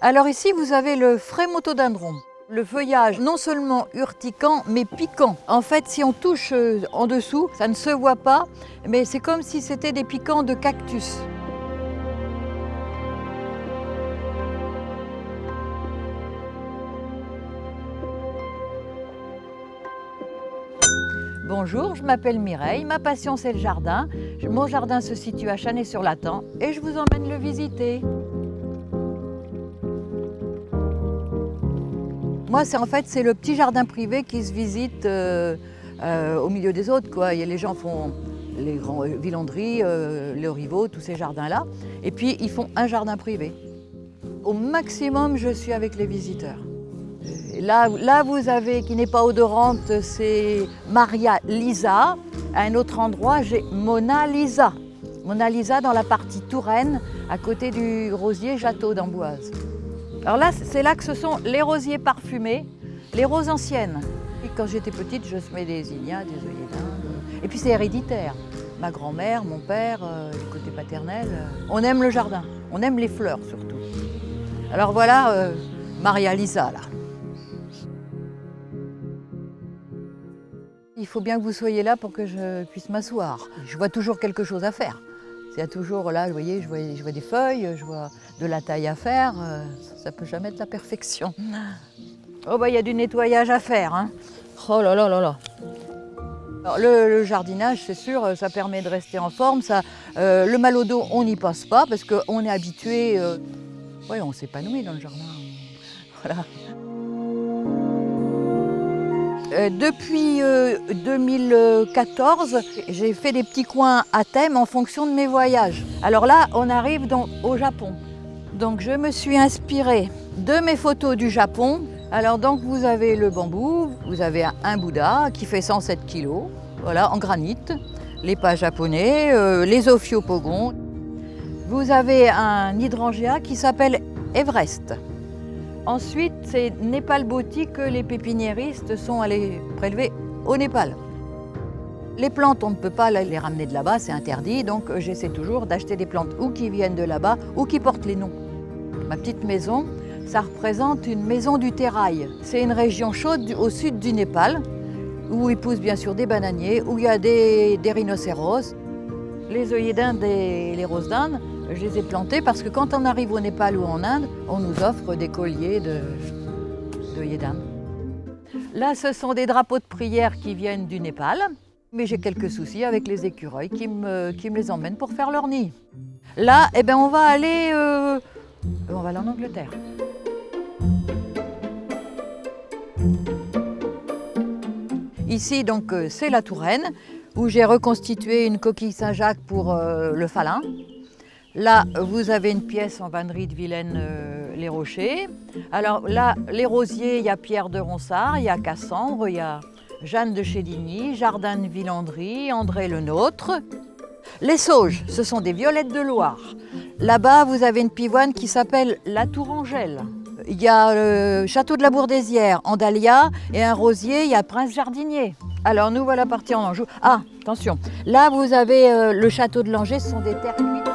Alors ici, vous avez le frémotodendron. Le feuillage non seulement urticant, mais piquant. En fait, si on touche en dessous, ça ne se voit pas, mais c'est comme si c'était des piquants de cactus. Bonjour, je m'appelle Mireille, ma passion c'est le jardin. Mon jardin se situe à Chanay-sur-Latan et je vous emmène le visiter. Moi, c'est le petit jardin privé qui se visite au milieu des autres, quoi. Les gens font les grands Villandry, le Rivaux, tous ces jardins-là. Et puis, ils font un jardin privé. Au maximum, je suis avec les visiteurs. Et là, vous avez, qui n'est pas odorante, c'est Maria Lisa. À un autre endroit, j'ai Mona Lisa. Mona Lisa dans la partie Touraine, à côté du rosier Château d'Amboise. Alors là, c'est là que ce sont les rosiers parfumés, les roses anciennes. Et quand j'étais petite, je semais des zinnias, des œillets d'Inde. Et puis c'est héréditaire. Ma grand-mère, mon père, du côté paternel, on aime le jardin, on aime les fleurs surtout. Alors voilà Maria Lisa là. Il faut bien que vous soyez là pour que je puisse m'asseoir. Je vois toujours quelque chose à faire. Il y a toujours là, vous voyez, je vois des feuilles, je vois de la taille à faire. Ça ne peut jamais être la perfection. Oh bah il y a du nettoyage à faire. Hein. Oh là là là là. Alors, le jardinage, c'est sûr, ça permet de rester en forme. Le mal au dos, on n'y passe pas parce qu'on est habitué. Ouais, on s'épanouit dans le jardin. Voilà. Depuis 2014, j'ai fait des petits coins à thème en fonction de mes voyages. Alors là, on arrive donc au Japon. Donc je me suis inspirée de mes photos du Japon. Alors donc vous avez le bambou, vous avez un Bouddha qui fait 107 kg, voilà, en granit, les pas japonais, les ophiopogons. Vous avez un hydrangea qui s'appelle Everest. Ensuite, c'est Népal Boti que les pépiniéristes sont allés prélever au Népal. Les plantes, on ne peut pas les ramener de là-bas, c'est interdit, donc j'essaie toujours d'acheter des plantes ou qui viennent de là-bas ou qui portent les noms. Ma petite maison, ça représente une maison du Térail. C'est une région chaude au sud du Népal, où ils poussent bien sûr des bananiers, où il y a des rhinocéros. Les œillets d'Inde et les roses d'Inde, je les ai plantés parce que quand on arrive au Népal ou en Inde, on nous offre des colliers d'œillets d'Inde. Là, ce sont des drapeaux de prière qui viennent du Népal, mais j'ai quelques soucis avec les écureuils qui me les emmènent pour faire leur nid. Là, eh ben, on va aller en Angleterre. Ici, donc, c'est la Touraine, où j'ai reconstitué une coquille Saint-Jacques pour le Falin. Là, vous avez une pièce en vannerie de Vilaine les Rochers. Alors là, les rosiers, il y a Pierre de Ronsard, il y a Cassandre, il y a Jeanne de Chéligny, Jardin de Villandry, André Le Nôtre. Les sauges, ce sont des violettes de Loire. Là-bas, vous avez une pivoine qui s'appelle la Tourangelle. Il y a le château de la Bourdesière en dahlia et un rosier, il y a Prince Jardinier. Alors nous voilà partis en Anjou. Ah, attention, là vous avez le château de Langeais, ce sont des terres cuites.